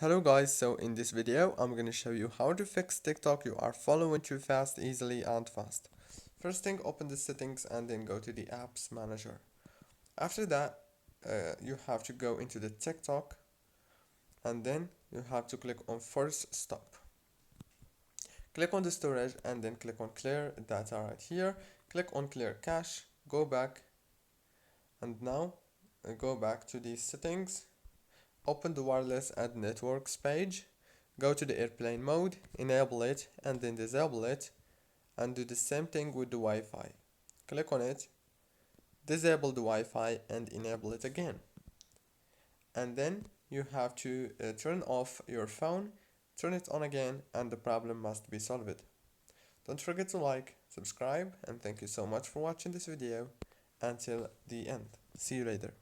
Hello guys, so in this video I'm gonna show you how to fix TikTok you are following too fast easily and fast. First thing, open the settings and then go to the apps manager. After that, you have to go into the TikTok and then you have to click on force stop. Click on the storage and then click on clear data right here. Click on clear cache, go back and now go back to the settings. Open the wireless and networks page, go to the airplane mode, enable it and then disable it, and do the same thing with the Wi-Fi. Click on it, disable the Wi-Fi and enable it again. And then you have to turn off your phone, turn it on again, and the problem must be solved. Don't forget to like, subscribe, and thank you so much for watching this video until the end. See you later.